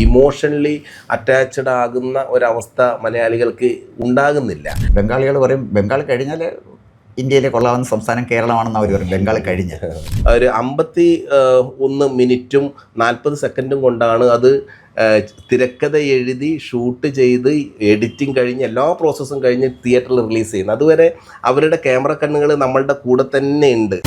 Emotionally attached ആകുന്ന ഒരവസ്ഥ മലയാളികൾക്ക് ഉണ്ടാകുന്നില്ല. ബംഗാളികൾ പറയും ബംഗാൾ കഴിഞ്ഞാൽ ഇന്ത്യയിലെ കൊള്ളാവുന്ന സംസ്ഥാനം കേരളമാണെന്ന് അവർ പറയും. ബംഗാൾ കഴിഞ്ഞ് ഒരു 51 മിനിറ്റും 40 സെക്കൻഡും കൊണ്ടാണ് അത് തിരക്കഥ എഴുതി ഷൂട്ട് ചെയ്ത് എഡിറ്റിംഗ് കഴിഞ്ഞ് എല്ലാ പ്രോസസ്സും കഴിഞ്ഞ് തിയേറ്ററിൽ റിലീസ് ചെയ്യുന്നത്. അതുവരെ അവരുടെ ക്യാമറ കണ്ണുകൾ നമ്മളുടെ കൂടെ തന്നെ ഉണ്ട്.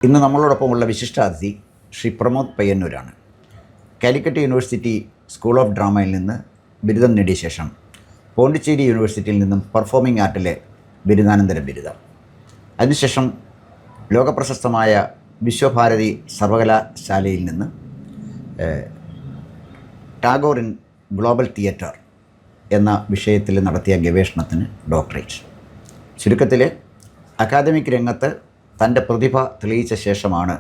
ഇന്ന് നമ്മളോടൊപ്പമുള്ള വിശിഷ്ടാതിഥി ശ്രീ പ്രമോദ് പയ്യന്നൂരാണ്. കാലിക്കറ്റ് യൂണിവേഴ്സിറ്റി സ്കൂൾ ഓഫ് ഡ്രാമയിൽ നിന്ന് ബിരുദം നേടിയ ശേഷം പോണ്ടിച്ചേരി യൂണിവേഴ്സിറ്റിയിൽ നിന്നും പെർഫോമിംഗ് ആർട്ടിലെ ബിരുദാനന്തര ബിരുദം, അതിനുശേഷം ലോകപ്രശസ്തമായ വിശ്വഭാരതി സർവകലാശാലയിൽ നിന്ന് ടാഗോർ ഇൻ ഗ്ലോബൽ തിയേറ്റർ എന്ന വിഷയത്തിൽ നടത്തിയ ഗവേഷണത്തിന് ഡോക്ടറേറ്റ്. ചുരുക്കത്തിൽ അക്കാദമിക് രംഗത്ത് തൻ്റെ പ്രതിഭ തെളിയിച്ച ശേഷമാണ്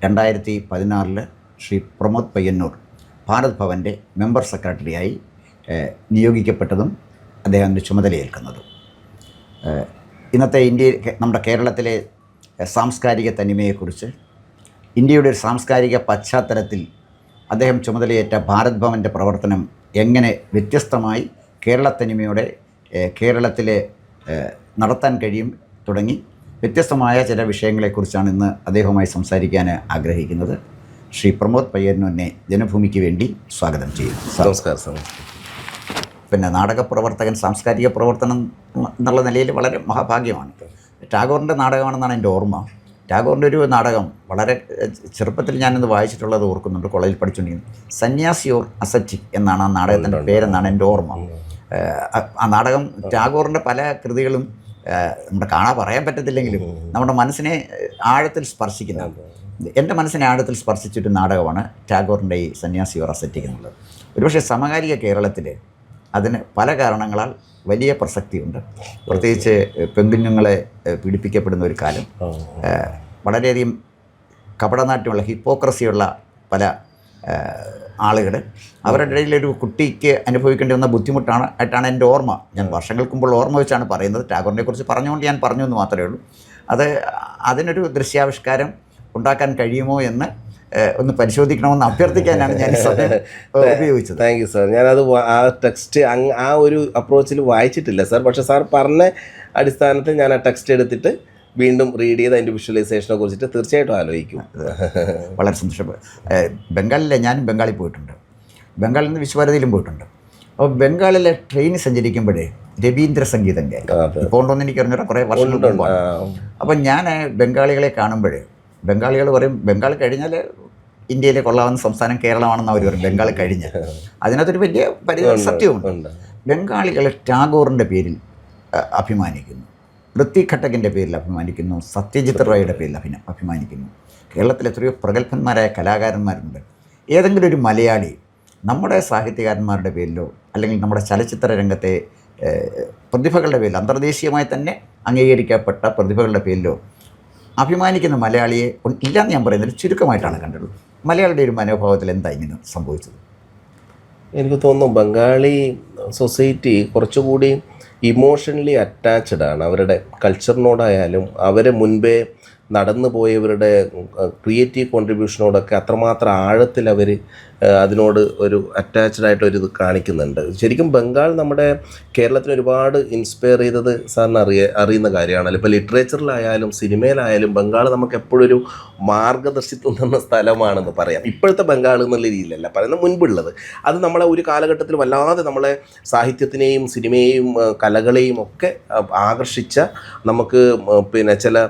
2016 ശ്രീ പ്രമോദ് പയ്യന്നൂർ ഭാരത് ഭവൻ്റെ മെമ്പർ സെക്രട്ടറിയായി നിയോഗിക്കപ്പെട്ടതും അദ്ദേഹത്തിൻ്റെ ചുമതലയേൽക്കുന്നതും. ഇന്നത്തെ നമ്മുടെ കേരളത്തിലെ സാംസ്കാരിക തനിമയെക്കുറിച്ച്, ഇന്ത്യയുടെ ഒരു സാംസ്കാരിക പശ്ചാത്തലത്തിൽ അദ്ദേഹം ചുമതലയേറ്റ ഭാരത് ഭവൻ്റെ പ്രവർത്തനം എങ്ങനെ വ്യത്യസ്തമായി കേരളത്തനിമയോടെ കേരളത്തിൽ നടത്താൻ കഴിയും തുടങ്ങി വ്യത്യസ്തമായ ചില വിഷയങ്ങളെക്കുറിച്ചാണ് ഇന്ന് അദ്ദേഹവുമായി സംസാരിക്കാൻ ആഗ്രഹിക്കുന്നത്. ശ്രീ പ്രമോദ് പയ്യന്നൂരിനെ ജനഭൂമിക്ക് വേണ്ടി സ്വാഗതം ചെയ്യുന്നു. നമസ്കാരം സാർ. പിന്നെ നാടകപ്രവർത്തകൻ, സാംസ്കാരിക പ്രവർത്തനം എന്നുള്ള നിലയിൽ വളരെ മഹാഭാഗ്യമാണ്. ടാഗോറിൻ്റെ നാടകമാണെന്നാണ് എൻ്റെ ഓർമ്മ. ടാഗോറിൻ്റെ ഒരു നാടകം വളരെ ചെറുപ്പത്തിൽ ഞാനിന്ന് വായിച്ചിട്ടുള്ളത് ഓർക്കുന്നുണ്ട്, കോളേജിൽ പഠിച്ചുകൊണ്ടിരിക്കുന്നത്. സന്യാസി ഓർ അസറ്റിക് എന്നാണ് ആ നാടകത്തിൻ്റെ പേരെന്നാണ് എൻ്റെ ഓർമ്മ. ആ നാടകം ടാഗോറിൻ്റെ പല കൃതികളും നമ്മുടെ കാണാൻ പറയാൻ പറ്റത്തില്ലെങ്കിലും നമ്മുടെ മനസ്സിനെ ആഴത്തിൽ സ്പർശിക്കുന്നതാണ്. എൻ്റെ മനസ്സിനെ ആഴത്തിൽ സ്പർശിച്ചൊരു നാടകമാണ് ടാഗോറിൻ്റെ ഈ സന്യാസി ഓർ അസറ്റിക് എന്നുള്ളത്. ഒരുപക്ഷെ സമകാലിക കേരളത്തിൽ അതിന് പല കാരണങ്ങളാൽ വലിയ പ്രസക്തിയുണ്ട്. പ്രത്യേകിച്ച് പെൺകുഞ്ഞുങ്ങളെ പീഡിപ്പിക്കപ്പെടുന്ന ഒരു കാലം, വളരെയധികം കപടനാട്യമുള്ള ഹിപ്പോക്രസിയുള്ള പല ആളുകൾ, അവരുടെ ഇടയിലൊരു കുട്ടിക്ക് അനുഭവിക്കേണ്ടി വന്ന ആയിട്ടാണ് എൻ്റെ ഓർമ്മ. ഞാൻ വർഷങ്ങൾക്ക് മുമ്പുള്ള ഓർമ്മ വെച്ചാണ് പറയുന്നത്. ടാഗോറിനെ കുറിച്ച് പറഞ്ഞുകൊണ്ട് ഞാൻ പറഞ്ഞു എന്ന് മാത്രമേ ഉള്ളൂ. അതിനൊരു ദൃശ്യാവിഷ്കാരം ഉണ്ടാക്കാൻ കഴിയുമോ എന്ന് ഒന്ന് പരിശോധിക്കണമെന്ന് അഭ്യർത്ഥിക്കാനാണ് ഞാൻ ഉപയോഗിച്ചത്. Thank you sir. ഞാനത് ആ ടെക്സ്റ്റ് ആ ഒരു അപ്രോച്ചിൽ വായിച്ചിട്ടില്ല സാർ. പക്ഷേ സാർ പറഞ്ഞ അടിസ്ഥാനത്തിൽ ഞാൻ ആ ടെക്സ്റ്റ് എടുത്തിട്ട് വീണ്ടും റീഡ് ചെയ്ത് അതിൻ്റെ വിഷ്വലൈസേഷനെ കുറിച്ചിട്ട് തീർച്ചയായിട്ടും ആലോചിക്കും. വളരെ സന്തോഷം. ഞാനും ബംഗാളിൽ പോയിട്ടുണ്ട്. ബംഗാളിൽ നിന്ന് വിശ്വഭാരതിയിലും പോയിട്ടുണ്ട്. അപ്പോൾ ബംഗാളിലെ ട്രെയിനിൽ സഞ്ചരിക്കുമ്പോഴേ രവീന്ദ്ര സംഗീതം കേൾക്കാം. ഇപ്പോൾ ഉണ്ടോയെന്ന് എനിക്ക് അറിഞ്ഞിട്ട് കുറേ വർഷങ്ങൾക്ക് മുമ്പാണ്. അപ്പം ഞാൻ ബംഗാളികളെ കാണുമ്പോൾ ബംഗാളികൾ പറയും ബംഗാൾ കഴിഞ്ഞാൽ ഇന്ത്യയിലെ കൊള്ളാവുന്ന സംസ്ഥാനം കേരളമാണെന്ന് അവർ പറയും, ബംഗാൾ കഴിഞ്ഞ്. അതിനകത്തൊരു വലിയ സത്യമുണ്ട്. ബംഗാളികൾ ടാഗോറിൻ്റെ പേരിൽ അഭിമാനിക്കുന്നു, ഋത്വിക് ഘട്ടകിൻ്റെ പേരിൽ അഭിമാനിക്കുന്നു, സത്യജിത് റോയുടെ പേരിൽ അഭിമാനിക്കുന്നു. കേരളത്തിൽ എത്രയോ പ്രഗത്ഭന്മാരായ കലാകാരന്മാരുണ്ട്. ഏതെങ്കിലും ഒരു മലയാളി നമ്മുടെ സാഹിത്യകാരന്മാരുടെ പേരിലോ അല്ലെങ്കിൽ നമ്മുടെ ചലച്ചിത്ര രംഗത്തെ പ്രതിഭകളുടെ പേരിൽ, അന്തർദേശീയമായി തന്നെ അംഗീകരിക്കപ്പെട്ട പ്രതിഭകളുടെ പേരിലോ അഭിമാനിക്കുന്ന മലയാളിയെ ഇല്ലയെന്ന് ഞാൻ പറയുന്നത് ചുരുക്കമായിട്ടാണ് കണ്ടുള്ളത്. മലയാളിയുടെ ഒരു മനോഭാവത്തിൽ എന്താ ഇങ്ങനെ സംഭവിച്ചത്? എനിക്ക് തോന്നുന്നു ബംഗാളി സൊസൈറ്റി കുറച്ചുകൂടി ഇമോഷണലി അറ്റാച്ച്ഡ് ആണ്. അവരുടെ കൾച്ചറിനോടായാലും അവരെ മുൻപേ നടന്നു പോയവരുടെ ക്രിയേറ്റീവ് കോൺട്രിബ്യൂഷനോടൊക്കെ അത്രമാത്രം ആഴത്തിൽ അവർ അതിനോട് ഒരു അറ്റാച്ച്ഡ് ആയിട്ടൊരു ഇത് കാണിക്കുന്നുണ്ട്. ശരിക്കും ബംഗാൾ നമ്മുടെ കേരളത്തിന് ഒരുപാട് ഇൻസ്പയർ ചെയ്തത് സാറിന് അറിയുന്ന കാര്യമാണല്ലോ. ഇപ്പോൾ ലിറ്ററേച്ചറിലായാലും സിനിമയിലായാലും ബംഗാൾ നമുക്ക് എപ്പോഴും ഒരു മാർഗദർശിത്വം തന്ന സ്ഥലമാണെന്ന് പറയാം. ഇപ്പോഴത്തെ ബംഗാൾ എന്നുള്ള രീതിയിലല്ല പറയുന്നത്, മുൻപുള്ളത്. അത് നമ്മളെ ഒരു കാലഘട്ടത്തിൽ വല്ലാതെ നമ്മളെ സാഹിത്യത്തിനെയും സിനിമയെയും കലകളെയും ഒക്കെ ആകർഷിച്ച, നമുക്ക് പിന്നെ ചില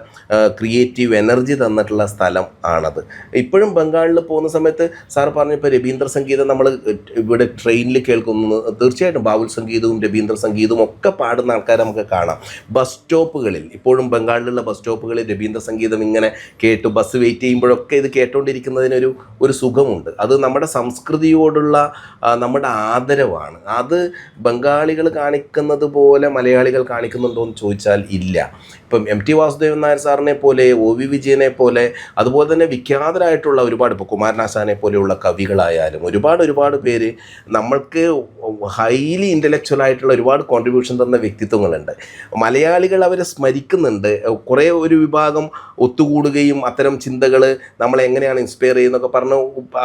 ക്രിയേറ്റീവ് എനർജി തന്നിട്ടുള്ള സ്ഥലം ആണത്. ഇപ്പോഴും ബംഗാളിൽ പോകുന്ന സമയത്ത് സാറ് പറഞ്ഞപ്പോൾ രവീന്ദ്ര സംഗീതം നമ്മൾ ഇവിടെ ട്രെയിനിൽ കേൾക്കുന്നു. തീർച്ചയായിട്ടും ബാവുൽ സംഗീതവും രവീന്ദ്ര സംഗീതവും ഒക്കെ പാടുന്ന ആൾക്കാരെ നമുക്ക് കാണാം. ബസ് സ്റ്റോപ്പുകളിൽ, ഇപ്പോഴും ബംഗാളിലുള്ള ബസ് സ്റ്റോപ്പുകളിൽ രവീന്ദ്ര സംഗീതം ഇങ്ങനെ കേട്ടു ബസ് വെയിറ്റ് ചെയ്യുമ്പോഴൊക്കെ ഇത് കേട്ടുകൊണ്ടിരിക്കുന്നതിനൊരു സുഖമുണ്ട്. അത് നമ്മുടെ സംസ്കൃതിയോടുള്ള നമ്മുടെ ആദരവാണ്. അത് ബംഗാളികൾ കാണിക്കുന്നത് പോലെ മലയാളികൾ കാണിക്കുന്നുണ്ടോ എന്ന് ചോദിച്ചാൽ ഇല്ല. ഇപ്പം എം ടി വാസുദേവൻ നായർ സാറിനെ പോലെ, ഒ വി വിജയനെ പോലെ, അതുപോലെ തന്നെ വിഖ്യാതരായിട്ടുള്ള ഒരുപാട്, ഇപ്പോൾ കുമാരനാശാനെ പോലെയുള്ള കവികളായാലും ഒരുപാട് പേര് നമ്മൾക്ക് ഹൈലി ഇൻ്റലക്ച്വൽ ആയിട്ടുള്ള ഒരുപാട് കോൺട്രിബ്യൂഷൻ തന്ന വ്യക്തിത്വങ്ങളുണ്ട്. മലയാളികൾ അവരെ സ്മരിക്കുന്നുണ്ട്. കുറേ ഒരു വിഭാഗം ഒത്തുകൂടുകയും അത്തരം ചിന്തകൾ നമ്മളെ എങ്ങനെയാണ് ഇൻസ്പയർ ചെയ്യുന്നതൊക്കെ പറഞ്ഞ്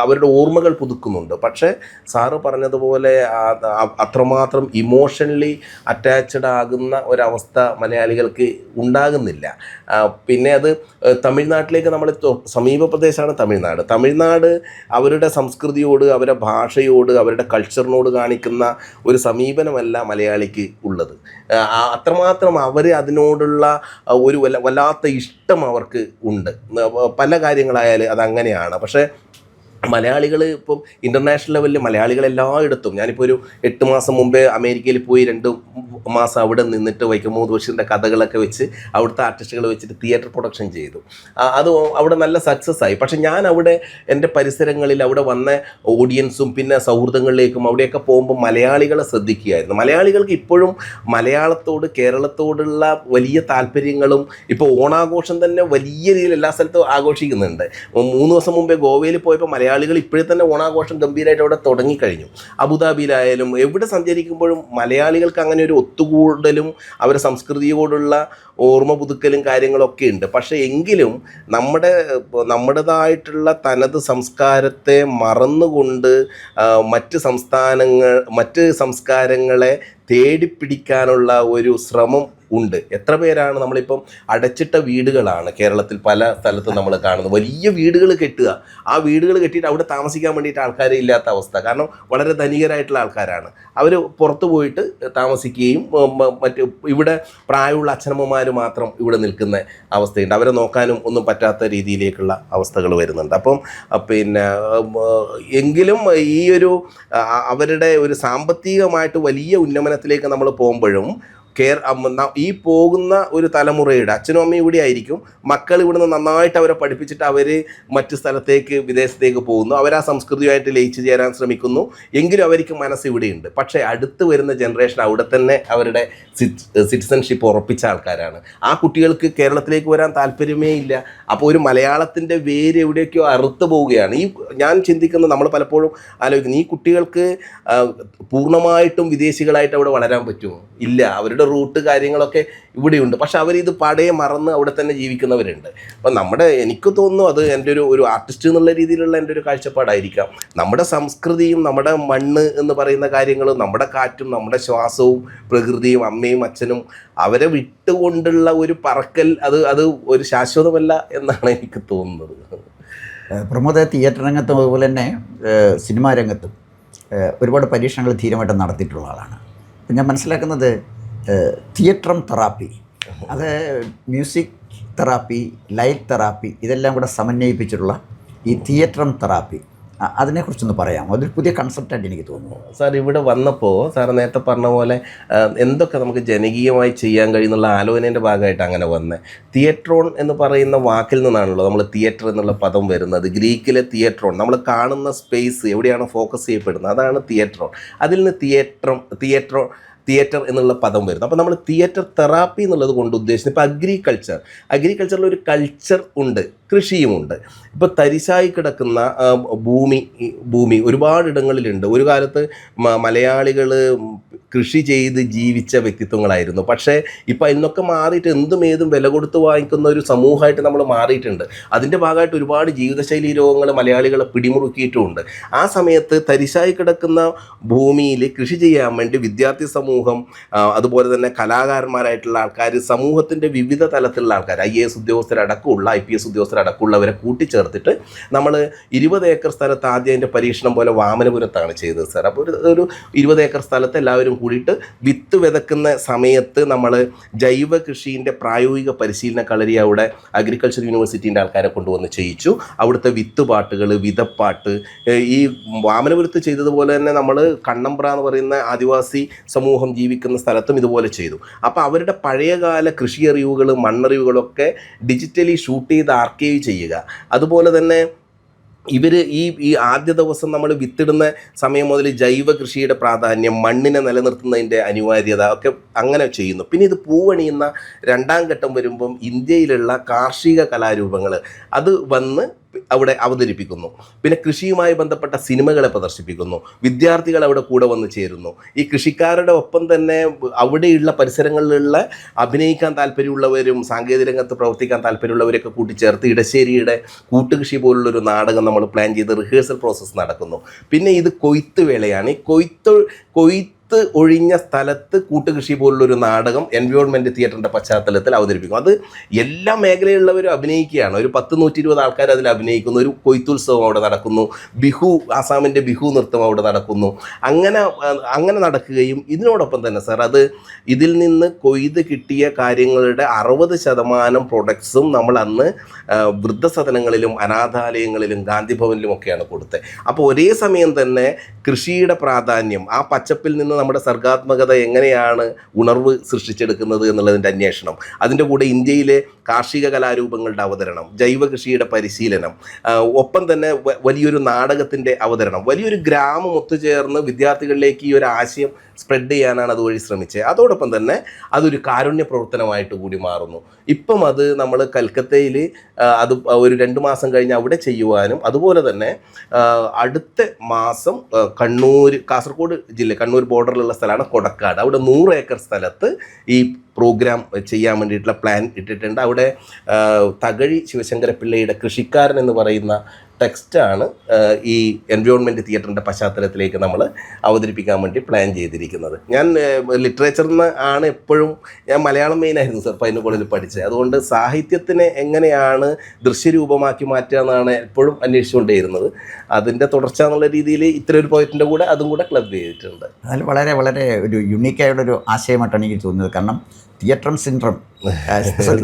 അവരുടെ ഓർമ്മകൾ പുതുക്കുന്നുണ്ട്. പക്ഷേ സാറ് പറഞ്ഞതുപോലെ അത്രമാത്രം ഇമോഷണലി അറ്റാച്ച്ഡ് ആകുന്ന ഒരവസ്ഥ മലയാളികൾക്ക് ഉണ്ടാകുന്നില്ല. പിന്നെ അത് തമിഴ്നാട്ടിലേക്ക് നമ്മൾ സമീപ പ്രദേശമാണ് തമിഴ്നാട് അവരുടെ സംസ്കൃതിയോട്, അവരുടെ ഭാഷയോട്, അവരുടെ കൾച്ചറിനോട് കാണിക്കുന്ന ഒരു സമീപനമല്ല മലയാളിക്ക് ഉള്ളത്. അത്രമാത്രം അവർ അതിനോടുള്ള ഒരു വല്ലാത്ത ഇഷ്ടം അവർക്ക് ഉണ്ട്. പല കാര്യങ്ങളായാലും അതങ്ങനെയാണ്. പക്ഷേ മലയാളികൾ ഇപ്പം ഇൻ്റർനാഷണൽ ലെവലിൽ മലയാളികളെല്ലായിടത്തും, ഞാനിപ്പോൾ ഒരു 8 മാസം മുമ്പേ അമേരിക്കയിൽ പോയി 2 മാസം അവിടെ നിന്നിട്ട് വൈക്കം മുഹമ്മദ് ബഷീറിൻ്റെ കഥകളൊക്കെ വെച്ച് അവിടുത്തെ ആർട്ടിസ്റ്റുകൾ വെച്ചിട്ട് തിയേറ്റർ പ്രൊഡക്ഷൻ ചെയ്തു. അത് അവിടെ നല്ല സക്സസ് ആയി. പക്ഷേ ഞാൻ അവിടെ എൻ്റെ പരിസരങ്ങളിൽ അവിടെ വന്ന ഓഡിയൻസും പിന്നെ സൗഹൃദങ്ങളിലേക്കും അവിടെയൊക്കെ പോകുമ്പോൾ മലയാളികളെ ശ്രദ്ധിക്കുകയായിരുന്നു. മലയാളികൾക്ക് ഇപ്പോഴും മലയാളത്തോട്, കേരളത്തോടുള്ള വലിയ താല്പര്യങ്ങളും, ഇപ്പോൾ ഓണാഘോഷം തന്നെ വലിയ രീതിയിൽ എല്ലാ സ്ഥലത്തും ആഘോഷിക്കുന്നുണ്ട്. 3 ദിവസം മുമ്പേ ഗോവയിൽ പോയപ്പോൾ മലയാളികൾ ഇപ്പോഴേ തന്നെ ഓണാഘോഷം ഗംഭീരമായിട്ട് അവിടെ തുടങ്ങിക്കഴിഞ്ഞു. അബുദാബിയിലായാലും എവിടെ സഞ്ചരിക്കുമ്പോഴും മലയാളികൾക്ക് അങ്ങനെ ഒരു ഒത്തുകൂടലും അവരുടെ സംസ്കൃതിയോടുള്ള ഓർമ്മ പുതുക്കലും കാര്യങ്ങളൊക്കെ ഉണ്ട്. പക്ഷേ എങ്കിലും നമ്മുടേതായിട്ടുള്ള തനത് സംസ്കാരത്തെ മറന്നുകൊണ്ട് മറ്റ് സംസ്കാരങ്ങളെ തേടിപ്പിടിക്കാനുള്ള ഒരു ശ്രമം ഉണ്ട്. എത്ര പേരാണ് നമ്മളിപ്പം അടച്ചിട്ട വീടുകളാണ് കേരളത്തിൽ പല സ്ഥലത്തും നമ്മൾ കാണുന്നത്. വലിയ വീടുകൾ കെട്ടുക, ആ വീടുകൾ കെട്ടിയിട്ട് അവിടെ താമസിക്കാൻ വേണ്ടിയിട്ട് ആൾക്കാരെ ഇല്ലാത്ത അവസ്ഥ. കാരണം വളരെ ധനികരായിട്ടുള്ള ആൾക്കാരാണ്. അവർ പുറത്തു പോയിട്ട് താമസിക്കുകയും ഇവിടെ പ്രായമുള്ള അച്ഛനമ്മമാർ മാത്രം ഇവിടെ നിൽക്കുന്ന അവസ്ഥയുണ്ട്. അവരെ നോക്കാനും ഒന്നും പറ്റാത്ത രീതിയിലേക്കുള്ള അവസ്ഥകൾ വരുന്നുണ്ട്. അപ്പം പിന്നെ എങ്കിലും ഈ ഒരു അവരുടെ ഒരു സാമ്പത്തികമായിട്ട് വലിയ ഉന്നമനത്തിലേക്ക് നമ്മൾ പോകുമ്പോഴും ഈ പോകുന്ന ഒരു തലമുറയുടെ അച്ഛനും അമ്മയും ഇവിടെ ആയിരിക്കും. മക്കൾ ഇവിടുന്ന് നന്നായിട്ട് അവരെ പഠിപ്പിച്ചിട്ട് അവർ മറ്റ് സ്ഥലത്തേക്ക്, വിദേശത്തേക്ക് പോകുന്നു. അവർ ആ സംസ്കൃതിയുമായിട്ട് ലയിച്ചു ചേരാൻ ശ്രമിക്കുന്നു. എങ്കിലും അവർക്ക് മനസ്സ് ഇവിടെയുണ്ട്. പക്ഷേ അടുത്ത് വരുന്ന ജനറേഷൻ അവിടെ തന്നെ അവരുടെ സിറ്റിസൺഷിപ്പ് ഉറപ്പിച്ച ആൾക്കാരാണ്. ആ കുട്ടികൾക്ക് കേരളത്തിലേക്ക് വരാൻ താല്പര്യമേ ഇല്ല. അപ്പോൾ ഒരു മലയാളത്തിൻ്റെ വേര് എവിടെയൊക്കെയോ അറുത്ത് പോവുകയാണ്. ഞാൻ ചിന്തിക്കുന്നത്, നമ്മൾ പലപ്പോഴും ആലോചിക്കുന്നു, ഈ കുട്ടികൾക്ക് പൂർണ്ണമായിട്ടും വിദേശികളായിട്ട് അവിടെ വളരാൻ പറ്റുമോ? ഇല്ല. അവരുടെ റൂട്ട് കാര്യങ്ങളൊക്കെ ഇവിടെയുണ്ട്. പക്ഷെ അവരിത് പടയെ മറന്ന് അവിടെ തന്നെ ജീവിക്കുന്നവരുണ്ട്. അപ്പം എനിക്ക് തോന്നുന്നു അത് എൻ്റെ ഒരു ആർട്ടിസ്റ്റ് എന്നുള്ള രീതിയിലുള്ള എൻ്റെ ഒരു കാഴ്ചപ്പാടായിരിക്കാം. നമ്മുടെ സംസ്കൃതിയും നമ്മുടെ മണ്ണ് എന്ന് പറയുന്ന കാര്യങ്ങളും നമ്മുടെ കാറ്റും നമ്മുടെ ശ്വാസവും പ്രകൃതിയും അമ്മയും അച്ഛനും അവരെ വിട്ടുകൊണ്ടുള്ള ഒരു പറക്കൽ അത് ഒരു ശാശ്വതമല്ല എന്നാണ് എനിക്ക് തോന്നുന്നത്. പ്രമോദ തിയേറ്റർ രംഗത്തും അതുപോലെ തന്നെ സിനിമാ രംഗത്തും ഒരുപാട് പരീക്ഷണങ്ങൾ ധീരമായിട്ട് നടത്തിയിട്ടുള്ള ആളാണ്. ഞാൻ മനസ്സിലാക്കുന്നത് തിയേറ്ററും തെറാപ്പി, അത് മ്യൂസിക് തെറാപ്പി, ലൈറ്റ് തെറാപ്പി, ഇതെല്ലാം കൂടെ സമന്വയിപ്പിച്ചിട്ടുള്ള ഈ തിയേറ്റർ തെറാപ്പി അതിനെക്കുറിച്ചൊന്ന് പറയാം. അതൊരു പുതിയ കൺസെപ്റ്റായിട്ട് എനിക്ക് തോന്നുന്നു. സാർ ഇവിടെ വന്നപ്പോൾ സാർ നേരത്തെ പറഞ്ഞ പോലെ എന്തൊക്കെ നമുക്ക് ജനകീയമായി ചെയ്യാൻ കഴിയുന്നുള്ള ആലോചനേൻ്റെ ഭാഗമായിട്ട് അങ്ങനെ വന്നത്. തിയേറ്ററോൺ എന്ന് പറയുന്ന വാക്കിൽ നിന്നാണല്ലോ നമ്മൾ തിയേറ്റർ എന്നുള്ള പദം വരുന്നത്. ഗ്രീക്കിലെ തിയേറ്ററോൺ, നമ്മൾ കാണുന്ന സ്പേസ് എവിടെയാണ് ഫോക്കസ് ചെയ്യപ്പെടുന്നത്, അതാണ് തിയേറ്ററോൺ. അതിൽ നിന്ന് തിയേറ്റർ എന്നുള്ള പദം വരുന്നു. അപ്പോൾ നമ്മൾ തിയേറ്റർ തെറാപ്പി എന്നുള്ളത് കൊണ്ട് ഉദ്ദേശിക്കുന്നത് ഇപ്പോൾ അഗ്രികൾച്ചറിൽ ഒരു കൾച്ചർ ഉണ്ട്, കൃഷിയുമുണ്ട്. ഇപ്പോൾ തരിശായി കിടക്കുന്ന ഭൂമി ഒരുപാടിടങ്ങളിലുണ്ട്. ഒരു കാലത്ത് മലയാളികൾ കൃഷി ചെയ്ത് ജീവിച്ച വ്യക്തിത്വങ്ങളായിരുന്നു. പക്ഷേ ഇപ്പോൾ ഇന്നൊക്കെ മാറിയിട്ട് എന്തും ഏതും വില കൊടുത്ത് വാങ്ങിക്കുന്ന ഒരു സമൂഹമായിട്ട് നമ്മൾ മാറിയിട്ടുണ്ട്. അതിൻ്റെ ഭാഗമായിട്ട് ഒരുപാട് ജീവിതശൈലി രോഗങ്ങൾ മലയാളികളെ പിടിമുറുക്കിയിട്ടുമുണ്ട്. ആ സമയത്ത് തരിശായി കിടക്കുന്ന ഭൂമിയിൽ കൃഷി ചെയ്യാൻ വേണ്ടി വിദ്യാർത്ഥി സമൂഹം, അതുപോലെ തന്നെ കലാകാരന്മാരായിട്ടുള്ള ആൾക്കാർ, സമൂഹത്തിൻ്റെ വിവിധ തലത്തിലുള്ള ആൾക്കാർ, IAS ഉദ്യോഗസ്ഥരടക്കമുള്ള IPS ഉദ്യോഗസ്ഥരടക്കമുള്ളവരെ കൂട്ടിച്ചേർത്തിട്ട് നമ്മൾ 20 ഏക്കർ സ്ഥലത്ത് ആദ്യം അതിൻ്റെ പരീക്ഷണം പോലെ വാമനപുരത്താണ് ചെയ്തത് സാർ. അപ്പോൾ ഒരു 20 ഏക്കർ സ്ഥലത്ത് എല്ലാവരും കൂടിയിട്ട് വിത്ത് വിതക്കുന്ന സമയത്ത് നമ്മൾ ജൈവ കൃഷീൻ്റെ പ്രായോഗിക പരിശീലന കളരി അവിടെ അഗ്രികൾച്ചർ യൂണിവേഴ്സിറ്റീൻ്റെ ആൾക്കാരെ കൊണ്ടുവന്ന് ചെയ്യിച്ചു. അവിടുത്തെ വിത്ത് പാട്ടുകൾ, വിതപ്പാട്ട്, ഈ വാമനപുരത്ത് ചെയ്തതുപോലെ തന്നെ നമ്മൾ കണ്ണമ്പ്ര എന്ന് പറയുന്ന ആദിവാസി സമൂഹം ജീവിക്കുന്ന സ്ഥലത്തും ഇതുപോലെ ചെയ്തു. അപ്പോൾ അവരുടെ പഴയകാല കൃഷി അറിവുകൾ, മണ്ണറിവുകളൊക്കെ ഡിജിറ്റലി ഷൂട്ട് ചെയ്ത് ആർക്കൈവ് ചെയ്യുക. അതുപോലെ തന്നെ ഇവർ ഈ ആദ്യ ദിവസം നമ്മൾ വിത്തിടുന്ന സമയം മുതൽ ജൈവ കൃഷിയുടെ പ്രാധാന്യം, മണ്ണിനെ നിലനിർത്തുന്നതിൻ്റെ അനിവാര്യത ഒക്കെ അങ്ങനെ ചെയ്യുന്നു. പിന്നെ ഇത് പൂവണിയുന്ന 2ാം ഘട്ടം വരുമ്പം ഇന്ത്യയിലുള്ള കാർഷിക കലാരൂപങ്ങൾ അത് വന്ന് അവിടെ അവതരിപ്പിക്കുന്നു. പിന്നെ കൃഷിയുമായി ബന്ധപ്പെട്ട സിനിമകളെ പ്രദർശിപ്പിക്കുന്നു. വിദ്യാർത്ഥികൾ അവിടെ കൂടെ വന്ന് ചേരുന്നു. ഈ കൃഷിക്കാരുടെ ഒപ്പം തന്നെ അവിടെയുള്ള പരിസരങ്ങളിലുള്ള അഭിനയിക്കാൻ താല്പര്യമുള്ളവരും സാങ്കേതിക രംഗത്ത് പ്രവർത്തിക്കാൻ താല്പര്യമുള്ളവരൊക്കെ കൂട്ടിച്ചേർത്ത് ഇടശ്ശേരിയുടെ കൂട്ടുകൃഷി പോലുള്ളൊരു നാടകം നമ്മൾ പ്ലാൻ ചെയ്ത് റിഹേഴ്സൽ പ്രോസസ്സ് നടക്കുന്നു. പിന്നെ ഇത് കൊയ്ത്ത് വേളയാണ്. ഈ കൊയ്ത്ത് ഒഴിഞ്ഞ സ്ഥലത്ത് കൂട്ടുകൃഷി പോലുള്ളൊരു നാടകം എൻവയോൺമെൻറ്റ് തിയേറ്ററിൻ്റെ പശ്ചാത്തലത്തിൽ അവതരിപ്പിക്കും. അത് എല്ലാ മേഖലയിലുള്ളവരും അഭിനയിക്കുകയാണ്. ഒരു 10-120 ആൾക്കാർ അതിൽ അഭിനയിക്കുന്നു. ഒരു കൊയ്ത്തുത്സവം അവിടെ നടക്കുന്നു. ആസാമിൻ്റെ ബിഹു നൃത്തം അവിടെ നടക്കുന്നു. അങ്ങനെ നടക്കുകയും ഇതിനോടൊപ്പം തന്നെ സാർ ഇതിൽ നിന്ന് കൊയ്ത് കിട്ടിയ കാര്യങ്ങളുടെ 60% പ്രൊഡക്ട്സും നമ്മൾ അന്ന് വൃദ്ധസദനങ്ങളിലും അനാഥാലയങ്ങളിലും ഗാന്ധിഭവനിലുമൊക്കെയാണ് കൊടുത്തത്. അപ്പോൾ ഒരേ സമയം തന്നെ കൃഷിയുടെ പ്രാധാന്യം, ആ പച്ചപ്പിൽ നിന്ന് നമ്മുടെ സർഗാത്മകത എങ്ങനെയാണ് ഉണർവ് സൃഷ്ടിച്ചെടുക്കുന്നത് എന്നുള്ളതിൻ്റെ അന്വേഷണം, അതിൻ്റെ കൂടെ ഇന്ത്യയിലെ കാർഷിക കലാരൂപങ്ങളുടെ അവതരണം, ജൈവ കൃഷിയുടെ പരിശീലനം, ഒപ്പം തന്നെ വലിയൊരു നാടകത്തിൻ്റെ അവതരണം, വലിയൊരു ഗ്രാമം ഒത്തുചേർന്ന് വിദ്യാർത്ഥികളിലേക്ക് ഈ ഒരു ആശയം സ്പ്രെഡ് ചെയ്യാനാണ് അതുവഴി ശ്രമിച്ചത്. അതോടൊപ്പം തന്നെ അതൊരു കാരുണ്യ പ്രവർത്തനമായിട്ട് കൂടി മാറുന്നു. ഇപ്പം അത് നമ്മൾ കൽക്കത്തയിൽ അത് ഒരു 2 മാസം കഴിഞ്ഞ് അവിടെ ചെയ്യുവാനും, അതുപോലെ തന്നെ അടുത്ത മാസം കാസർഗോഡ് ജില്ല കണ്ണൂർ ബോർഡറിലുള്ള സ്ഥലമാണ് കൊടക്കാട്. അവിടെ 100 ഏക്കർ സ്ഥലത്ത് ഈ പ്രോഗ്രാം ചെയ്യാൻ വേണ്ടിയിട്ടുള്ള പ്ലാൻ ഇട്ടിട്ടുണ്ട്. അവിടെ തകഴി ശിവശങ്കരപ്പിള്ളയുടെ കൃഷിക്കാരൻ എന്ന് പറയുന്ന ടെക്സ്റ്റാണ് ഈ എൻവയോൺമെൻറ്റ് തിയേറ്ററിൻ്റെ പശ്ചാത്തലത്തിലേക്ക് നമ്മൾ അവതരിപ്പിക്കാൻ വേണ്ടി പ്ലാൻ ചെയ്തിരിക്കുന്നത്. ഞാൻ ലിറ്ററേച്ചറിൽ നിന്ന് ആണ് എപ്പോഴും, ഞാൻ മലയാളം മെയിനായിരുന്നു സാർ പൈനു കോളേജിൽ പഠിച്ചത്. അതുകൊണ്ട് സാഹിത്യത്തിനെ എങ്ങനെയാണ് ദൃശ്യരൂപമാക്കി മാറ്റുക എന്നാണ് എപ്പോഴും അന്വേഷിച്ചുകൊണ്ടേയിരുന്നത്. അതിൻ്റെ തുടർച്ച എന്നുള്ള രീതിയിൽ ഇത്തരം ഒരു പ്രോജക്റ്റിൻ്റെ കൂടെ അതും കൂടെ ക്ലബ് ചെയ്തിട്ടുണ്ട്. അതിൽ വളരെ വളരെ ഒരു യുണീക്കായുള്ളൊരു ആശയമായിട്ടാണ് എനിക്ക് തോന്നുന്നത്. കാരണം തിയേറ്റർ സിൻഡ്രം,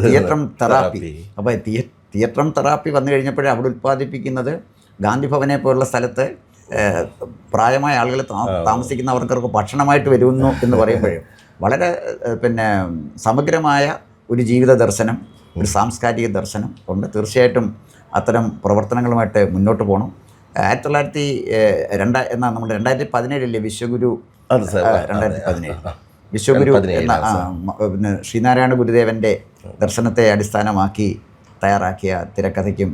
തിയേറ്റർ തെറാപ്പി. അപ്പോൾ തിയേറ്റർ തെറാപ്പി വന്നു കഴിഞ്ഞപ്പോഴേ അവിടെ ഉൽപ്പാദിപ്പിക്കുന്നത് ഗാന്ധിഭവനെ പോലുള്ള സ്ഥലത്ത് പ്രായമായ ആളുകൾ താമസിക്കുന്നവർക്കൊക്കെ ഭക്ഷണമായിട്ട് വരുന്നു എന്ന് പറയുമ്പോഴും വളരെ സമഗ്രമായ ഒരു ജീവിത ദർശനം, ഒരു സാംസ്കാരിക ദർശനം കൊണ്ട് തീർച്ചയായിട്ടും അത്തരം പ്രവർത്തനങ്ങളുമായിട്ട് മുന്നോട്ട് പോകണം. 2017 വിശ്വഗുരു, 2017 വിശ്വഗുരു എന്ന ശ്രീനാരായണ ഗുരുദേവൻ്റെ ദർശനത്തെ അടിസ്ഥാനമാക്കി തയ്യാറാക്കിയ തിരക്കഥയ്ക്കും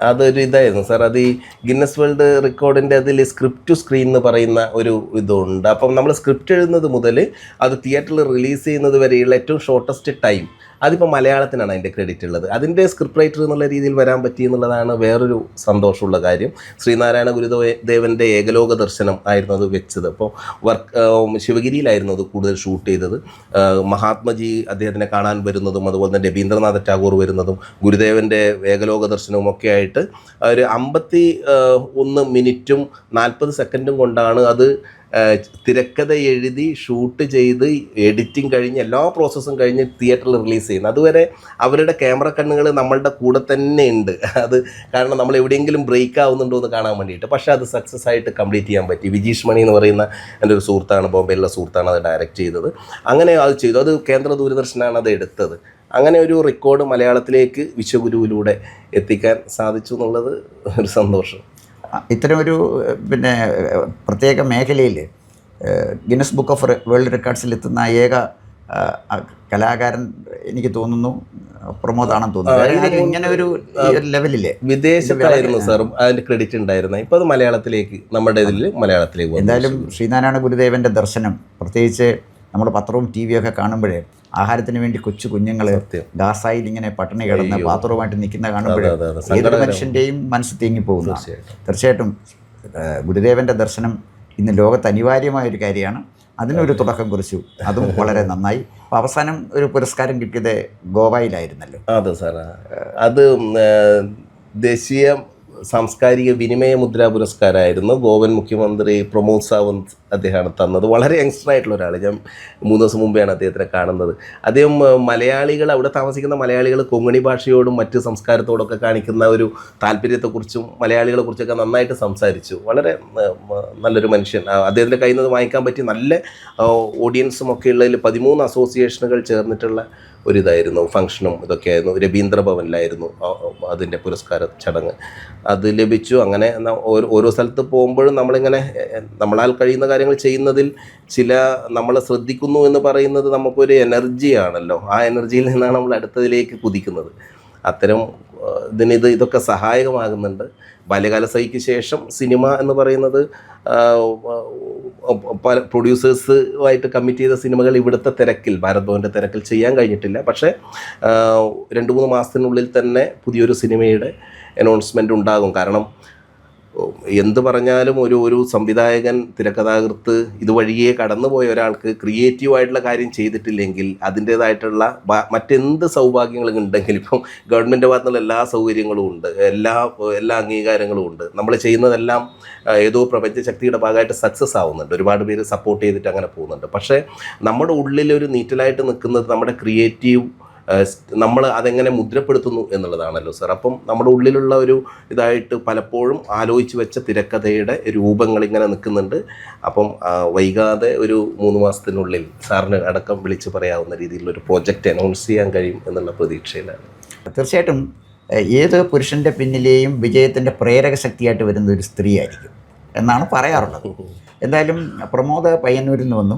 അതൊരു ഇതായിരുന്നു സാർ. അത് ഈ ഗിന്നസ് വേൾഡ് റെക്കോർഡിൻ്റെ അതിൽ സ്ക്രിപ്റ്റ് ടു സ്ക്രീൻ എന്ന് പറയുന്ന ഒരു ഇതുണ്ട്. അപ്പം നമ്മൾ സ്ക്രിപ്റ്റ് എഴുതുന്നത് മുതൽ അത് തിയേറ്ററിൽ റിലീസ് ചെയ്യുന്നത് വരെയുള്ള ഏറ്റവും ഷോർട്ടസ്റ്റ് ടൈം അതിപ്പോൾ മലയാളത്തിനാണ് അതിൻ്റെ ക്രെഡിറ്റ് ഉള്ളത്. അതിൻ്റെ സ്ക്രിപ്റ്റ് റൈറ്റർ എന്നുള്ള രീതിയിൽ വരാൻ പറ്റി എന്നുള്ളതാണ് വേറൊരു സന്തോഷമുള്ള കാര്യം. ശ്രീനാരായണ ഗുരുദേവൻ്റെ ഏകലോക ദർശനം ആയിരുന്നു അത് വെച്ചത്. അപ്പോൾ ശിവഗിരിയിലായിരുന്നു അത് കൂടുതൽ ഷൂട്ട് ചെയ്തത്. മഹാത്മജി അദ്ദേഹത്തിനെ കാണാൻ വരുന്നതും, അതുപോലെ തന്നെ രവീന്ദ്രനാഥ ടാഗോർ വരുന്നതും, ഗുരുദേവൻ്റെ ഏകലോക ദർശനവും ഒക്കെ ആയിട്ട് ഒരു 51 മിനിറ്റും 40 സെക്കൻഡും കൊണ്ടാണ് അത് തിരക്കഥ എഴുതി ഷൂട്ട് ചെയ്ത് എഡിറ്റിംഗ് കഴിഞ്ഞ് എല്ലാ പ്രോസസ്സും കഴിഞ്ഞ് തിയേറ്ററിൽ റിലീസ് ചെയ്യുന്നത്. അതുവരെ അവരുടെ ക്യാമറ കണ്ണുകൾ നമ്മളുടെ കൂടെ തന്നെ ഉണ്ട്. അത് കാരണം നമ്മൾ എവിടെയെങ്കിലും ബ്രേക്ക് ആവുന്നുണ്ടോ എന്ന് കാണാൻ വേണ്ടിയിട്ട്. പക്ഷേ അത് സക്സസ് ആയിട്ട് കംപ്ലീറ്റ് ചെയ്യാൻ പറ്റി. വിജീഷ് മണി എന്ന് പറയുന്ന എൻ്റെ ഒരു സുഹൃത്താണ്, ബോംബെയിലുള്ള സുഹൃത്താണ് അത് ഡയറക്റ്റ് ചെയ്തത്. അങ്ങനെ അത് ചെയ്തു. അത് കേന്ദ്ര ദൂരദർശനാണ് അത് എടുത്തത്. അങ്ങനെ ഒരു റെക്കോർഡ് മലയാളത്തിലേക്ക് വിശ്വഗുരുവിലൂടെ എത്തിക്കാൻ സാധിച്ചു എന്നുള്ളത് ഒരു സന്തോഷം. ഇത്തരമൊരു പിന്നെ പ്രത്യേക മേഖലയിൽ ഗിന്നസ് ബുക്ക് ഓഫ് വേൾഡ് റെക്കോർഡ്സിൽ എത്തുന്ന ഏക കലാകാരൻ എനിക്ക് തോന്നുന്നു പ്രമോദാണെന്ന് തോന്നുന്നു. ഇങ്ങനെ ഒരു ലെവലില്ലേ വിദേശത്തായിരുന്നു സാർ അതിൻ്റെ ക്രെഡിറ്റ് ഉണ്ടായിരുന്നത്. ഇപ്പോൾ അത് മലയാളത്തിലേക്ക് നമ്മുടെ ഇതിൽ മലയാളത്തിലേക്ക്. എന്തായാലും ശ്രീനാരായണ ഗുരുദേവൻ്റെ ദർശനം, പ്രത്യേകിച്ച് നമ്മൾ പത്രവും ടി വിയൊക്കെ കാണുമ്പോഴേ ആഹാരത്തിന് വേണ്ടി കൊച്ചു കുഞ്ഞുങ്ങൾ ഗാസായിൽ ഇങ്ങനെ പട്ടിണി കിടന്ന് പാത്രവുമായിട്ട് നിൽക്കുന്ന കാണുമ്പോഴേ ഏതൊരു മനുഷ്യൻ്റെയും മനസ്സ് തേങ്ങിപ്പോകുന്നു. തീർച്ചയായിട്ടും ഗുരുദേവൻ്റെ ദർശനം ഇന്ന് ലോകത്ത് അനിവാര്യമായൊരു കാര്യമാണ്. അതിനൊരു തുടക്കം കുറിച്ചു, അതും വളരെ നന്നായി. അപ്പോൾ അവസാനം ഒരു പുരസ്കാരം കിട്ടിയത് ഗോവയിലായിരുന്നല്ലോ. അതെ സാർ, അത് ദേശീയ സാംസ്കാരിക വിനിമയ മുദ്രാ പുരസ്കാരമായിരുന്നു. ഗോവൻ മുഖ്യമന്ത്രി പ്രമോദ് സാവന്ത് അദ്ദേഹമാണ് തന്നത്. വളരെ യങ്സ്റ്റർ ആയിട്ടുള്ള ഒരാൾ. ഞാൻ 3 ദിവസം മുമ്പെയാണ് അദ്ദേഹത്തിനെ കാണുന്നത്. അദ്ദേഹം മലയാളികൾ, അവിടെ താമസിക്കുന്ന മലയാളികൾ കൊങ്ങണി ഭാഷയോടും മറ്റ് സംസ്കാരത്തോടൊക്കെ കാണിക്കുന്ന ഒരു താല്പര്യത്തെക്കുറിച്ചും മലയാളികളെ കുറിച്ചൊക്കെ നന്നായിട്ട് സംസാരിച്ചു. വളരെ നല്ലൊരു മനുഷ്യൻ. അദ്ദേഹത്തിൻ്റെ കയ്യിൽ നിന്ന് വാങ്ങിക്കാൻ പറ്റിയ നല്ല ഓഡിയൻസും ഒക്കെ ഉള്ളതിൽ 13 അസോസിയേഷനുകൾ ചേർന്നിട്ടുള്ള ഒരിതായിരുന്നു. ഫംഗ്ഷനും ഇതൊക്കെയായിരുന്നു. രവീന്ദ്ര ഭവനിലായിരുന്നു അതിൻ്റെ പുരസ്കാര ചടങ്ങ്. അത് ലഭിച്ചു. അങ്ങനെ ഓരോ സ്ഥലത്ത് പോകുമ്പോഴും നമ്മളിങ്ങനെ നമ്മളാൽ കഴിയുന്ന കാര്യങ്ങൾ ചെയ്യുന്നതിൽ ചില നമ്മളെ ശ്രദ്ധിക്കുന്നു എന്ന് പറയുന്നത് നമുക്കൊരു എനർജിയാണല്ലോ. ആ എനർജിയിൽ നിന്നാണ് നമ്മൾ അടുത്തതിലേക്ക് കുതിക്കുന്നത്. അത്തരം ഇതൊക്കെ സഹായകമാകുന്നുണ്ട്. ബാല്യകാലസഖിക്ക് ശേഷം സിനിമ എന്ന് പറയുന്നത് പല പ്രൊഡ്യൂസേഴ്സുമായിട്ട് കമ്മിറ്റ് ചെയ്ത സിനിമകൾ ഇവിടുത്തെ തിരക്കിൽ, ഭാരത് തിരക്കിൽ ചെയ്യാൻ കഴിഞ്ഞിട്ടില്ല. പക്ഷേ 2-3 മാസത്തിനുള്ളിൽ തന്നെ പുതിയൊരു സിനിമയുടെ അനൗൺസ്മെൻ്റ് ഉണ്ടാകും. കാരണം എന്ത് പറഞ്ഞാലും ഒരു സംവിധായകൻ, തിരക്കഥാകൃത്ത് ഇതുവഴിയേ കടന്നുപോയ ഒരാൾക്ക് ക്രിയേറ്റീവായിട്ടുള്ള കാര്യം ചെയ്തിട്ടില്ലെങ്കിൽ അതിൻ്റേതായിട്ടുള്ള മറ്റെന്ത് സൗഭാഗ്യങ്ങളും ഉണ്ടെങ്കിലും, ഇപ്പം ഗവൺമെൻറ് ഭാഗത്തുനിന്നുള്ള എല്ലാ സൗകര്യങ്ങളും ഉണ്ട്, എല്ലാ അംഗീകാരങ്ങളും ഉണ്ട്. നമ്മൾ ചെയ്യുന്നതെല്ലാം ഏതോ പ്രപഞ്ച ശക്തിയുടെ ഭാഗമായിട്ട് സക്സസ് ആവുന്നുണ്ട്. ഒരുപാട് പേര് സപ്പോർട്ട് ചെയ്തിട്ട് അങ്ങനെ പോകുന്നുണ്ട്. പക്ഷേ നമ്മുടെ ഉള്ളിലൊരു നീറ്റലായിട്ട് നിൽക്കുന്നത് നമ്മുടെ ക്രിയേറ്റീവ്, നമ്മൾ അതെങ്ങനെ മുദ്രപ്പെടുത്തുന്നു എന്നുള്ളതാണല്ലോ സാർ. അപ്പം നമ്മുടെ ഉള്ളിലുള്ള ഒരു ഇതായിട്ട് പലപ്പോഴും ആലോചിച്ച് വെച്ച തിരക്കഥയുടെ രൂപങ്ങൾ ഇങ്ങനെ നിൽക്കുന്നുണ്ട്. അപ്പം വൈകാതെ ഒരു 3 മാസത്തിനുള്ളിൽ സാറിന് അടക്കം വിളിച്ച് പറയാവുന്ന രീതിയിലുള്ളൊരു പ്രോജക്റ്റ് അനൗൺസ് ചെയ്യാൻ കഴിയും എന്നുള്ള പ്രതീക്ഷയിലാണ്. തീർച്ചയായിട്ടും ഏത് പുരുഷൻ്റെ പിന്നിലെയും വിജയത്തിൻ്റെ പ്രേരക ശക്തിയായിട്ട് വരുന്ന ഒരു സ്ത്രീ ആയിരിക്കും എന്നാണ് പറയാറുള്ളത്. എന്തായാലും പ്രമോദ് പയ്യന്നൂരിൽ നിന്ന് വന്നു.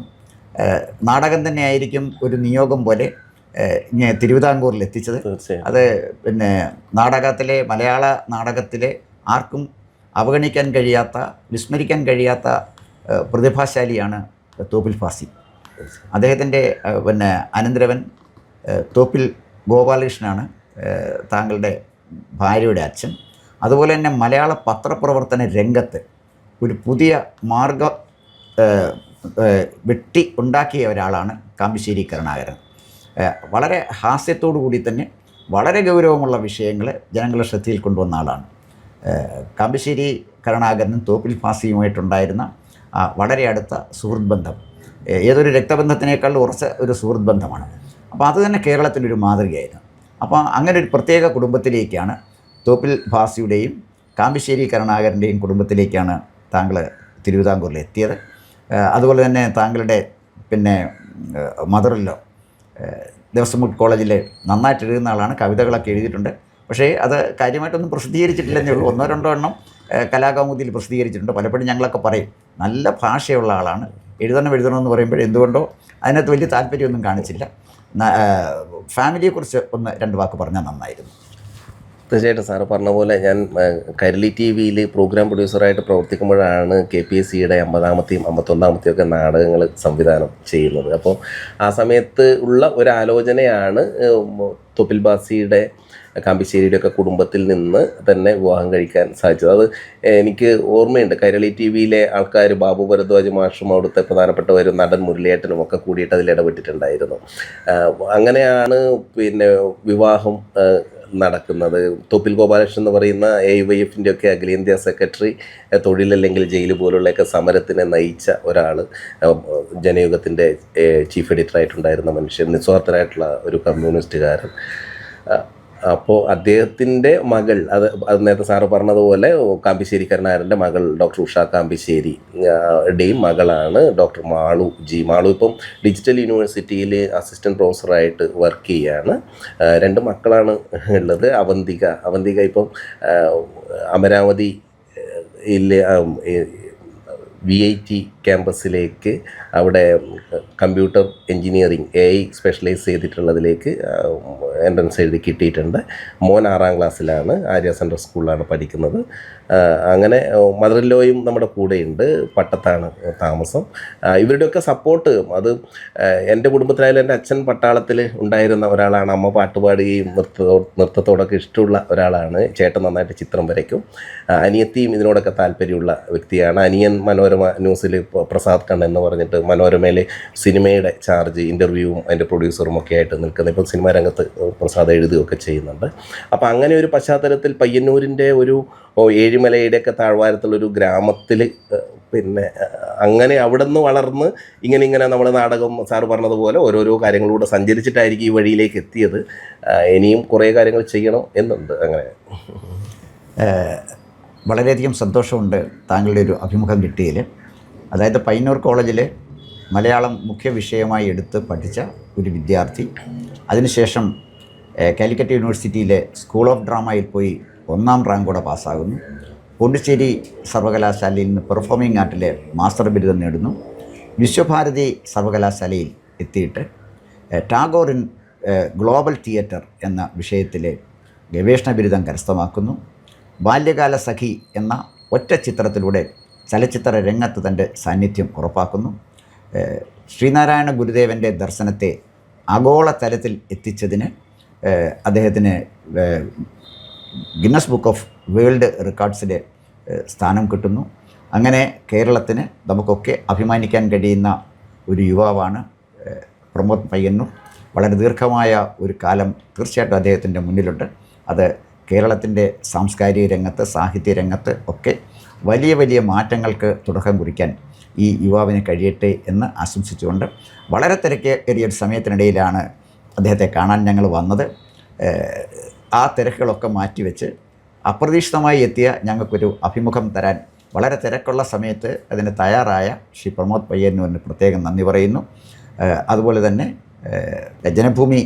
നാടകം തന്നെ ആയിരിക്കും ഒരു നിയോഗം പോലെ ഇങ്ങനെ തിരുവിതാംകൂറിൽ എത്തിച്ചത്. അത് പിന്നെ മലയാള നാടകത്തിലെ ആർക്കും അവഗണിക്കാൻ കഴിയാത്ത, വിസ്മരിക്കാൻ കഴിയാത്ത പ്രതിഭാശാലിയാണ് തോപ്പിൽ ഫാസി. അദ്ദേഹത്തിൻ്റെ അനന്തരവൻ തോപ്പിൽ ഗോപാലകൃഷ്ണനാണ് താങ്കളുടെ ഭാര്യയുടെ അച്ഛൻ. അതുപോലെ തന്നെ മലയാള പത്രപ്രവർത്തന രംഗത്ത് ഒരു പുതിയ മാർഗം വെട്ടി ഉണ്ടാക്കിയ ഒരാളാണ് കാമ്പിശ്ശേരി കരുണാകരൻ. വളരെ ഹാസ്യത്തോടു കൂടി തന്നെ വളരെ ഗൗരവമുള്ള വിഷയങ്ങൾ ജനങ്ങളുടെ ശ്രദ്ധയിൽ കൊണ്ടുവന്ന ആളാണ്. കാമ്പിശ്ശേരി കരുണാകരനും തോപ്പിൽ ഫാസിയുമായിട്ടുണ്ടായിരുന്ന വളരെ അടുത്ത സുഹൃത്ത് ബന്ധം ഏതൊരു രക്തബന്ധത്തിനേക്കാൾ ഉറച്ച ഒരു സുഹൃത്ത് ബന്ധമാണ്. അപ്പോൾ അത് തന്നെ കേരളത്തിലൊരു മാതൃകയായിരുന്നു. അപ്പോൾ അങ്ങനെ ഒരു പ്രത്യേക കുടുംബത്തിലേക്കാണ് തോപ്പിൽ ഫാസിയുടെയും കാമ്പിശ്ശേരി കരുണാകരൻ്റെയും കുടുംബത്തിലേക്കാണ് താങ്കൾ തിരുവിതാംകൂറിൽ എത്തിയത്. അതുപോലെ തന്നെ താങ്കളുടെ മദറിലോ ദേവസ്വം കോളേജിൽ നന്നായിട്ട് എഴുതുന്ന ആളാണ്. കവിതകളൊക്കെ എഴുതിയിട്ടുണ്ട്. പക്ഷേ അത് കാര്യമായിട്ടൊന്നും പ്രസിദ്ധീകരിച്ചിട്ടില്ലെന്നേ ഉള്ളൂ. 1-2 എണ്ണം കലാകൗമുദിയിൽ പ്രസിദ്ധീകരിച്ചിട്ടുണ്ട്. പലപ്പോഴും ഞങ്ങളൊക്കെ പറയും നല്ല ഭാഷയുള്ള ആളാണ്, എഴുതണമെന്ന് പറയുമ്പോൾ എന്തുകൊണ്ടോ അതിനകത്ത് വലിയ താല്പര്യമൊന്നും കാണിച്ചില്ല. ഫാമിലിയെക്കുറിച്ച് 1-2 വാക്ക് പറഞ്ഞാൽ നന്നായിരുന്നു. തീർച്ചയായിട്ടും സാറ് പറഞ്ഞ പോലെ ഞാൻ കൈരളി TV-യിൽ പ്രോഗ്രാം പ്രൊഡ്യൂസറായിട്ട് പ്രവർത്തിക്കുമ്പോഴാണ് KPSCയുടെ 50-ാമത്തെയും 51-ാമത്തെയും ഒക്കെ നാടകങ്ങൾ സംവിധാനം ചെയ്യുന്നത്. അപ്പോൾ ആ സമയത്ത് ഉള്ള ഒരാലോചനയാണ് തോപ്പിൽ ഫാസിയുടെ കാമ്പിശ്ശേരിയുടെ ഒക്കെ കുടുംബത്തിൽ നിന്ന് തന്നെ വിവാഹം കഴിക്കാൻ സാധിച്ചത്. അത് എനിക്ക് ഓർമ്മയുണ്ട്. കൈരളി TV-യിലെ ആൾക്കാർ, ബാബു ഭരദ്വാജ് മാഷും അവിടുത്തെ പ്രധാനപ്പെട്ടവരും നടൻ മുരളിയേട്ടനും ഒക്കെ കൂടിയിട്ട് അതിൽ ഇടപെട്ടിട്ടുണ്ടായിരുന്നു. അങ്ങനെയാണ് വിവാഹം നടക്കുന്നത്. തോപ്പിൽ ഗോപാലകൃഷ്ണൻ എന്ന് പറയുന്ന AYF-ൻ്റെ ഒക്കെ അഖിലേന്ത്യാ സെക്രട്ടറി, തൊഴിലല്ലെങ്കിൽ ജയിൽ പോലുള്ളയൊക്കെ സമരത്തിനെ നയിച്ച ഒരാൾ, ജനയുഗത്തിൻ്റെ ചീഫ് എഡിറ്ററായിട്ടുണ്ടായിരുന്ന മനുഷ്യൻ, നിസ്വാർത്ഥനായിട്ടുള്ള ഒരു കമ്മ്യൂണിസ്റ്റുകാരൻ. അപ്പോൾ അദ്ദേഹത്തിൻ്റെ മകൾ, അത് നേരത്തെ സാറ് പറഞ്ഞതുപോലെ കാമ്പിശ്ശേരിക്കാരനായരുടെ മകൾ ഡോക്ടർ ഉഷ കാമ്പിശ്ശേരിയുടെയും മകളാണ് ഡോക്ടർ മാളു ജി. മാളു ഇപ്പം ഡിജിറ്റൽ യൂണിവേഴ്സിറ്റിയിൽ അസിസ്റ്റൻറ്റ് പ്രൊഫസറായിട്ട് വർക്ക് ചെയ്യുകയാണ്. 2 മക്കളാണ് ഉള്ളത്. അവന്തിക ഇപ്പം അമരാവതി VIT ക്യാമ്പസിലേക്ക് അവിടെ കമ്പ്യൂട്ടർ എൻജിനീയറിംഗ് AI സ്പെഷ്യലൈസ് ചെയ്തിട്ടുള്ളതിലേക്ക് എൻട്രൻസ് എഴുതി കിട്ടിയിട്ടുണ്ട്. മോൻ 6ാം ക്ലാസ്സിലാണ്, ആര്യ സെൻട്രൽ സ്കൂളിലാണ് പഠിക്കുന്നത്. അങ്ങനെ മദറിലോയും നമ്മുടെ കൂടെയുണ്ട്, പട്ടത്താണ് താമസം. ഇവരുടെയൊക്കെ സപ്പോർട്ട്, അത് എൻ്റെ കുടുംബത്തിലായാലും എൻ്റെ അച്ഛൻ പട്ടാളത്തിൽ ഉണ്ടായിരുന്ന ഒരാളാണ്. അമ്മ പാട്ടുപാടുകയും നൃത്തത്തോടൊക്കെ ഇഷ്ടമുള്ള ഒരാളാണ്. ചേട്ടൻ നന്നായിട്ട് ചിത്രം വരയ്ക്കും. അനിയത്തിയും ഇതിനോടൊക്കെ താല്പര്യമുള്ള വ്യക്തിയാണ്. അനിയൻ മനോരമ ന്യൂസിൽ പ്രസാദ് കണ്ണൻ എന്ന് പറഞ്ഞിട്ട് മനോരമയിൽ സിനിമയുടെ ചാർജ്, ഇൻ്റർവ്യൂവും അതിൻ്റെ പ്രൊഡ്യൂസറും ഒക്കെ ആയിട്ട് നിൽക്കുന്നത്. ഇപ്പോൾ സിനിമാ രംഗത്ത് പ്രസാദ് എഴുതുകയൊക്കെ ചെയ്യുന്നുണ്ട്. അപ്പോൾ അങ്ങനെ ഒരു പശ്ചാത്തലത്തിൽ പയ്യന്നൂരിൻ്റെ ഒരു ഏഴിമലയുടെയൊക്കെ താഴ്വാരത്തുള്ളൊരു ഗ്രാമത്തിൽ, പിന്നെ അങ്ങനെ അവിടെ നിന്ന് വളർന്ന് ഇങ്ങനെ നമ്മൾ നാടകം, സാറ് പറഞ്ഞതുപോലെ ഓരോരോ കാര്യങ്ങളിലൂടെ സഞ്ചരിച്ചിട്ടായിരിക്കും ഈ വഴിയിലേക്ക് എത്തിയത്. ഇനിയും കുറേ കാര്യങ്ങൾ ചെയ്യണം എന്നുണ്ട്. അങ്ങനെ വളരെയധികം സന്തോഷമുണ്ട് താങ്കളുടെ ഒരു അഭിമുഖം കിട്ടിയതിൽ. അതായത് പയ്യന്നൂർ കോളേജിൽ മലയാളം മുഖ്യ വിഷയമായി എടുത്ത് പഠിച്ച ഒരു വിദ്യാർത്ഥി, അതിനുശേഷം കാലിക്കറ്റ് യൂണിവേഴ്സിറ്റിയിലെ സ്കൂൾ ഓഫ് ഡ്രാമയിൽ പോയി 1ാം റാങ്കോടെ പാസ്സാകുന്നു. പോണ്ടിച്ചേരി സർവകലാശാലയിൽ നിന്ന് പെർഫോമിംഗ് ആർട്ടിലെ മാസ്റ്റർ ബിരുദം നേടുന്നു. വിശ്വഭാരതി സർവകലാശാലയിൽ എത്തിയിട്ട് ടാഗോർ ഇൻ ഗ്ലോബൽ തിയേറ്റർ എന്ന വിഷയത്തിലെ ഗവേഷണ ബിരുദം കരസ്ഥമാക്കുന്നു. ബാല്യകാല സഖി എന്ന ഒറ്റ ചിത്രത്തിലൂടെ ചലച്ചിത്ര രംഗത്ത് തൻ്റെ സാന്നിധ്യം ഉറപ്പാക്കുന്നു. ശ്രീനാരായണ ഗുരുദേവൻ്റെ ദർശനത്തെ ആഗോള തലത്തിൽ എത്തിച്ചതിന് അദ്ദേഹത്തിന് ഗിന്നസ് ബുക്ക് ഓഫ് വേൾഡ് റെക്കോർഡ്സിലെ സ്ഥാനം കിട്ടുന്നു. അങ്ങനെ കേരളത്തിന് നമുക്കൊക്കെ അഭിമാനിക്കാൻ കഴിയുന്ന ഒരു യുവാവാണ് പ്രമോദ് പയ്യന്നൂർ. വളരെ ദീർഘമായ ഒരു കാലം തീർച്ചയായിട്ടും അദ്ദേഹത്തിൻ്റെ മുന്നിലുണ്ട്. അത് കേരളത്തിൻ്റെ സാംസ്കാരിക രംഗത്ത്, സാഹിത്യ രംഗത്ത് ഒക്കെ വലിയ വലിയ മാറ്റങ്ങൾക്ക് തുടക്കം കുറിക്കാൻ ഈ യുവാവിന് കഴിയട്ടെ എന്ന് ആശംസിച്ചുകൊണ്ട്, വളരെ തിരക്കേറിയൊരു സമയത്തിനിടയിലാണ് അദ്ദേഹത്തെ കാണാൻ ഞങ്ങൾ വന്നത്. ആ തിരക്കുകളൊക്കെ മാറ്റിവെച്ച് അപ്രതീക്ഷിതമായി എത്തിയ ഞങ്ങൾക്കൊരു അഭിമുഖം തരാൻ വളരെ തിരക്കുള്ള സമയത്ത് അതിന് തയ്യാറായ ശ്രീ പ്രമോദ് പയ്യന്നൂരിന് പ്രത്യേകം നന്ദി പറയുന്നു. അതുപോലെ തന്നെ ജനഭൂമി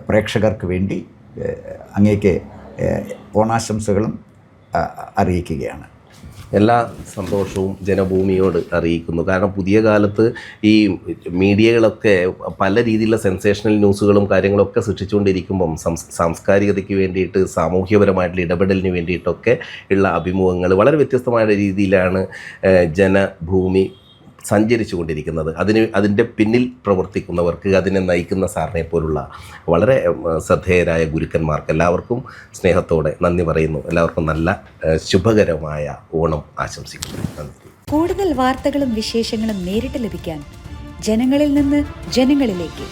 പ്രേക്ഷകർക്ക് വേണ്ടി അങ്ങേക്ക് ഓണാശംസകളും അറിയിക്കുകയാണ്. എല്ലാ സന്തോഷവും ജനഭൂമിയോട് അറിയിക്കുന്നു. കാരണം പുതിയ കാലത്ത് ഈ മീഡിയകളൊക്കെ പല രീതിയിലുള്ള സെൻസേഷണൽ ന്യൂസുകളും കാര്യങ്ങളൊക്കെ സൃഷ്ടിച്ചുകൊണ്ടിരിക്കുമ്പം സാംസ്കാരികതയ്ക്ക് വേണ്ടിയിട്ട്, സാമൂഹ്യപരമായിട്ടുള്ള ഇടപെടലിന് വേണ്ടിയിട്ടൊക്കെ ഉള്ള അഭിമുഖങ്ങൾ വളരെ വ്യത്യസ്തമായ രീതിയിലാണ് ജനഭൂമി സഞ്ചരിച്ചു കൊണ്ടിരിക്കുന്നത്. അതിൻ്റെ പിന്നിൽ പ്രവർത്തിക്കുന്നവർക്ക്, അതിനെ നയിക്കുന്ന സാറിനെ പോലുള്ള വളരെ ശ്രദ്ധേയരായ ഗുരുക്കന്മാർക്ക് എല്ലാവർക്കും സ്നേഹത്തോടെ നന്ദി പറയുന്നു. എല്ലാവർക്കും നല്ല ശുഭകരമായ ഓണം ആശംസിക്കുന്നു. നന്ദി. കൂടുതൽ വാർത്തകളും വിശേഷങ്ങളും നേരിട്ട് ലഭിക്കാൻ ജനങ്ങളിൽ നിന്ന് ജനങ്ങളിലേക്ക്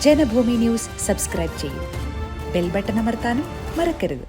ജനഭൂമി ന്യൂസ് സബ്സ്ക്രൈബ് ചെയ്യൂ. ബെൽ ബട്ടൺ അമർത്താനും മറക്കരുത്.